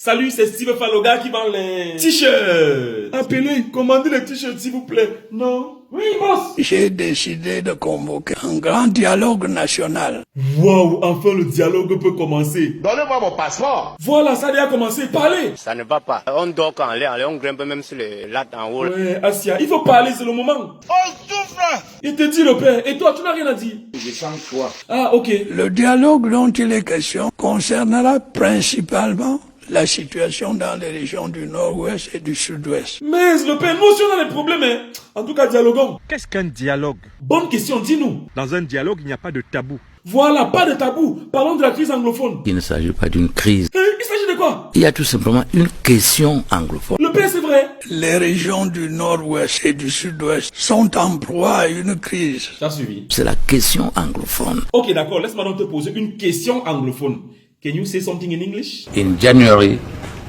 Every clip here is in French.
Salut, c'est Steve Faloga qui vend les t-shirts. Appelez, commandez les t-shirts s'il vous plaît. Non? Oui, boss. J'ai décidé de convoquer un grand dialogue national. Waouh, enfin le dialogue peut commencer. Donnez-moi mon passeport. Voilà, ça a déjà commencé. Parlez. Ça ne va pas. On dort quand on grimpe même sur les lattes en haut. Ouais, Asia, il faut parler, c'est le moment. On souffre. Il te dit le père. Et toi, tu n'as rien à dire. Je sens quoi? Ah, ok. Le dialogue dont il est question concernera principalement la situation dans les régions du nord-ouest et du sud-ouest. Mais le père, nous aussi on a des problèmes, hein. En tout cas, dialoguons. Qu'est-ce qu'un dialogue? Bonne question, dis-nous. Dans un dialogue, il n'y a pas de tabou. Voilà, pas de tabou. Parlons de la crise anglophone. Il ne s'agit pas d'une crise. Il s'agit de quoi? Il y a tout simplement une question anglophone. Le père, c'est vrai. Les régions du nord-ouest et du sud-ouest sont en proie à une crise. T'as suivi. C'est la question anglophone. Ok, d'accord. Laisse-moi donc te poser une question anglophone. Can you say something in English? In January,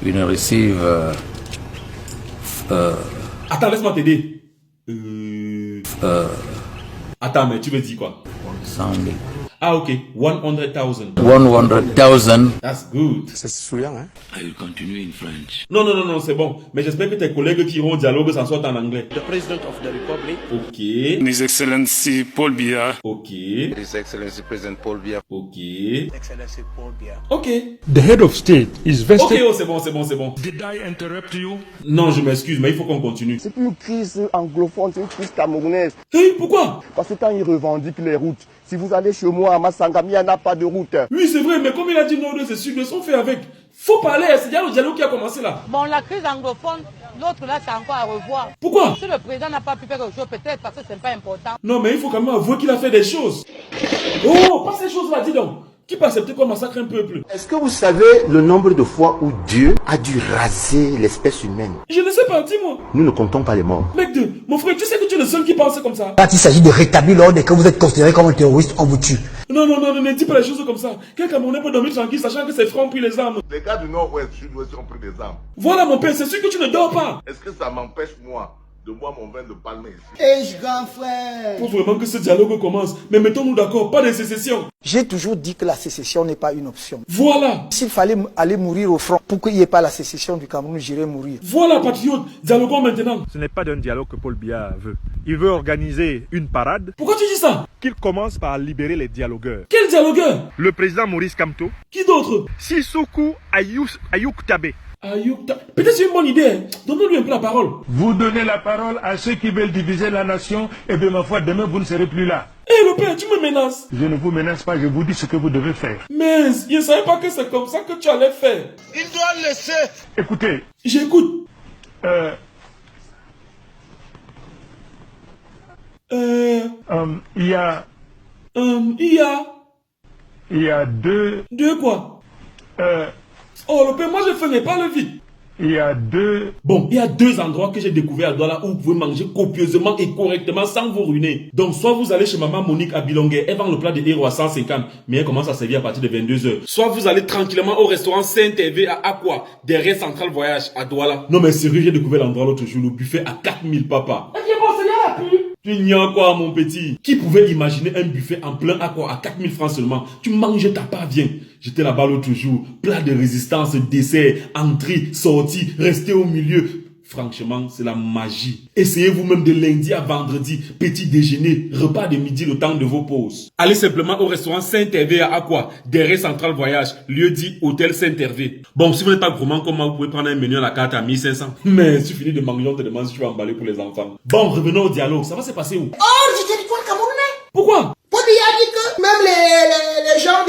we will receive Attends, laisse-moi t'aider. Attends, mais tu me dis quoi? sounding Ah, ok. 100,000. 100,000. That's good. C'est saoulant, hein? I will continue in French. Non, non, non, non, c'est bon. Mais j'espère que tes collègues qui iront au dialogue s'en sortent en anglais. The President of the Republic, Ok. His Excellency Paul Biya, Ok. His Excellency President Paul Biya. Ok. Excellency Paul Biya. Ok. The head of state is Ok, vested. oh, c'est bon, c'est bon, c'est bon. did I interrupt you? Non, je m'excuse, mais il faut qu'on continue. C'est plus une crise anglophone, c'est une crise camerounaise. Hey, pourquoi? Parce que quand ils revendiquent les routes, si vous allez chez moi à Massangami, il n'y en a pas de route. Oui, c'est vrai, mais comme il a dit nord-ouest et sud-ouest, on fait avec. Faut parler, c'est déjà le dialogue qui a commencé là. Bon, la crise anglophone, l'autre là, c'est encore à revoir. Pourquoi? Si le président n'a pas pu faire quelque chose, peut-être parce que c'est pas important. Non, mais il faut quand même avouer qu'il a fait des choses. Oh, pas ces choses-là, dis donc. Qui peut accepter qu'on massacre un peuple? Est-ce que vous savez le nombre de fois où Dieu a dû raser l'espèce humaine? Je ne sais pas, dis-moi. Nous ne comptons pas les morts. Mec de, mon frère, tu sais que tu es le seul qui pense comme ça. Quand il s'agit de rétablir l'ordre et que vous êtes considéré comme un terroriste, on vous tue. Non, non, non, ne dis pas les choses comme ça. Quel Camerounais peut dormir tranquille sachant que ses frères ont pris les armes? Les gars du nord-ouest, sud-ouest ont pris des armes. Voilà mon père, c'est sûr que tu ne dors pas. Est-ce que ça m'empêche, moi, de boire mon vin de palme ici? Eh, grand frère. Faut vraiment que ce dialogue commence. Mais mettons-nous d'accord, pas de sécession. J'ai toujours dit que la sécession n'est pas une option. Voilà. S'il fallait aller mourir au front pour qu'il n'y ait pas la sécession du Cameroun, j'irais mourir. Voilà, patriote. Dialoguons maintenant. Ce n'est pas d'un dialogue que Paul Biya veut. Il veut organiser une parade Pourquoi tu dis ça? qu'il commence par libérer les dialogueurs. Quel dialogueur? Le président Maurice Kamto, Qui d'autre? Sissoko Ayuk Tabe. Ayouk. Peut-être c'est une bonne idée. Hein. Donnons-lui un peu la parole. Vous donnez la parole à ceux qui veulent diviser la nation et de ma foi, demain, vous ne serez plus là. Eh le père, tu me menaces. Je ne vous menace pas, je vous dis ce que vous devez faire. Mais je ne savais pas que c'est comme ça que tu allais faire. Il doit laisser. Écoutez, J'écoute. il y a Il y a deux, deux quoi? Oh le père, moi je ferai pas le vide. il y a deux, Bon, il y a deux endroits que j'ai découvert à Douala où vous pouvez manger copieusement et correctement sans vous ruiner. Donc, soit vous allez chez maman Monique à Bilongué, elle vend le plat de héros à 150, mais elle commence à servir à partir de 22h. Soit vous allez tranquillement au restaurant Saint-Hervé à Aqua, derrière Central Voyage à Douala. Non mais sérieux, j'ai découvert l'endroit l'autre jour, le buffet à 4000 papa. Tu n'y a quoi mon petit? Qui pouvait imaginer un buffet en plein Aqua à 4000 francs seulement? Tu manges ta part bien. J'étais là-bas l'autre jour, plat de résistance, dessert, entrée, sortie, rester au milieu. Franchement, c'est la magie. Essayez vous-même de lundi à vendredi, petit déjeuner, repas de midi le temps de vos pauses. Allez simplement au restaurant Saint-Hervé à Aqua, derrière Central Voyage, lieu dit Hôtel Saint-Hervé. Bon, si vous n'êtes pas gourmand comme moi, vous pouvez prendre un menu à la carte à 1500. Mais si tu finis de manger, on te demande si tu vas emballer pour les enfants. Bon, revenons au dialogue. Ça va se passer où? Hors du territoire camerounais. Pourquoi? Paul Biya a dit que même les gens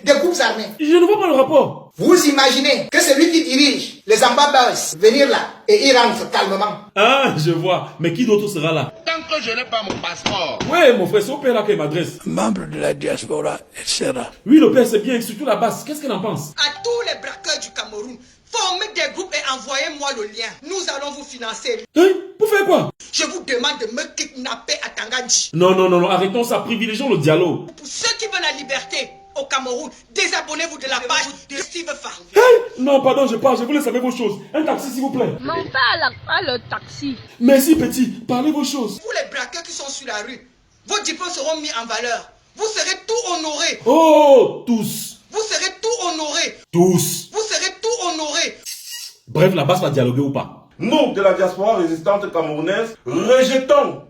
des groupes armés. Je ne vois pas le rapport. Vous imaginez que celui qui dirige les Ambabas venir là et il rentre calmement. Ah, je vois. Mais qui d'autre sera là? Tant que je n'ai pas mon passeport. Ouais, mon frère, c'est au père là qu'elle m'adresse. Membres de la diaspora, etc. Oui, le père, c'est bien, surtout la basse. Qu'est-ce qu'elle en pense? À tous les braqueurs du Cameroun, formez des groupes et envoyez-moi le lien. Nous allons vous financer. Hein? Pour faire quoi? Je vous demande de me kidnapper à Tangandji. Non, non, non, non, arrêtons ça, privilégions le dialogue. Pour ceux qui veulent la liberté au Cameroun, désabonnez-vous de la page de Steve Far. Hey! Non, pardon, je parle, je voulais savoir vos choses. Un taxi, s'il vous plaît. Non, pas le taxi. Merci, petit, parlez vos choses. Vous les braqueurs qui sont sur la rue, vos diplômes seront mis en valeur. Vous serez tout honorés. Oh, tous. Vous serez tout honorés. Tous. Vous serez tout honorés. Bref, la base va dialoguer ou pas? Nous, de la diaspora résistante camerounaise, rejetons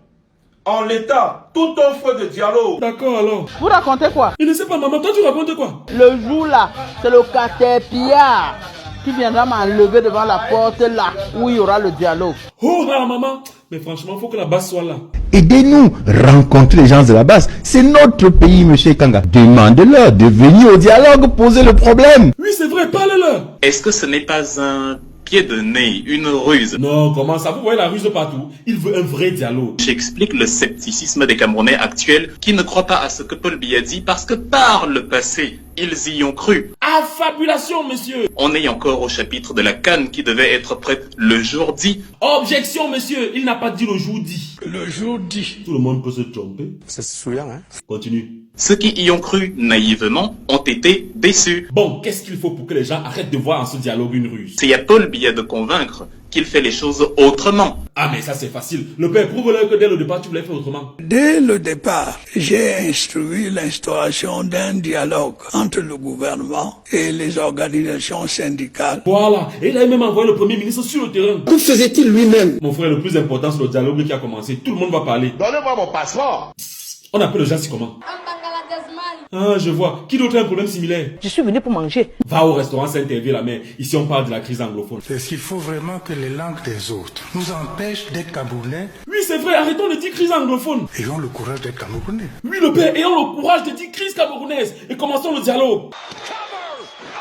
en l'état toute offre de dialogue. D'accord alors. Vous racontez quoi? Je ne sais pas, maman, toi tu racontes quoi? Le jour là, c'est le Caterpillar qui viendra m'enlever devant la porte là où il y aura le dialogue. Oh ah, maman, mais franchement, il faut que la base soit là. Aidez-nous, rencontrer les gens de la base. C'est notre pays, monsieur Kanga. Demandez-leur de venir au dialogue, poser le problème. Oui, c'est vrai, parle-leur. Est-ce que ce n'est pas un pied de nez, une ruse? Non, comment ça? Vous voyez la ruse partout. Il veut un vrai dialogue. J'explique le scepticisme des Camerounais actuels qui ne croient pas à ce que Paul Biya dit parce que par le passé, ils y ont cru. Affabulation, monsieur. On est encore au chapitre de la canne qui devait être prête le jour dit. Objection, monsieur. Il n'a pas dit le jour dit. Le jour dit. Tout le monde peut se tromper. C'est souillant, hein? Continue. Ceux qui y ont cru naïvement ont été déçus. Bon, qu'est-ce qu'il faut pour que les gens arrêtent de voir en ce dialogue une ruse? C'est à Paul Biya de convaincre qu'il fait les choses autrement. Ah mais ça c'est facile. Le père, prouve-leur que dès le départ tu voulais faire autrement. Dès le départ, j'ai instruit l'instauration d'un dialogue entre le gouvernement et les organisations syndicales. Voilà. Et il a même envoyé le premier ministre sur le terrain. Que faisait-il lui-même? Mon frère, le plus important c'est le dialogue qui a commencé. Tout le monde va parler. Donnez-moi mon passeport. On appelle le gens si comment? Ah, je vois. Qui d'autre a un problème similaire? Je suis venu pour manger. Va au restaurant Saint-Hervé la mer. Ici on parle de la crise anglophone. Est-ce qu'il faut vraiment que les langues des autres nous empêchent d'être Camerounais? Oui, c'est vrai. Arrêtons de dire crise anglophone. Ayons le courage d'être Camerounais. Oui, le père, ayons le courage de dire crise camerounaise. Et commençons le dialogue.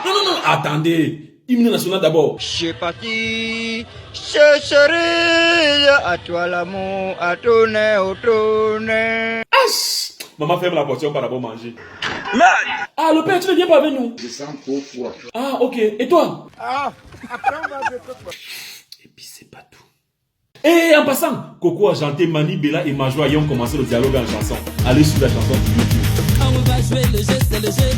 Non, non, non. Attendez. Hymne national d'abord. Je parti, je serai à toi l'amour, à ton nez, au ton nez. Maman ferme la portière, on va d'abord manger. Ah, le père, tu ne viens pas avec nous? Je sens trop froid. Ah, ok. Et toi? Ah, après on va dire quoi? Et puis c'est pas tout. Et en passant, Coco Argenté, Mani, Bella et Majoie ont commencé le dialogue en chanson. Allez sur la chanson. On va jouer le jeu, c'est le jeu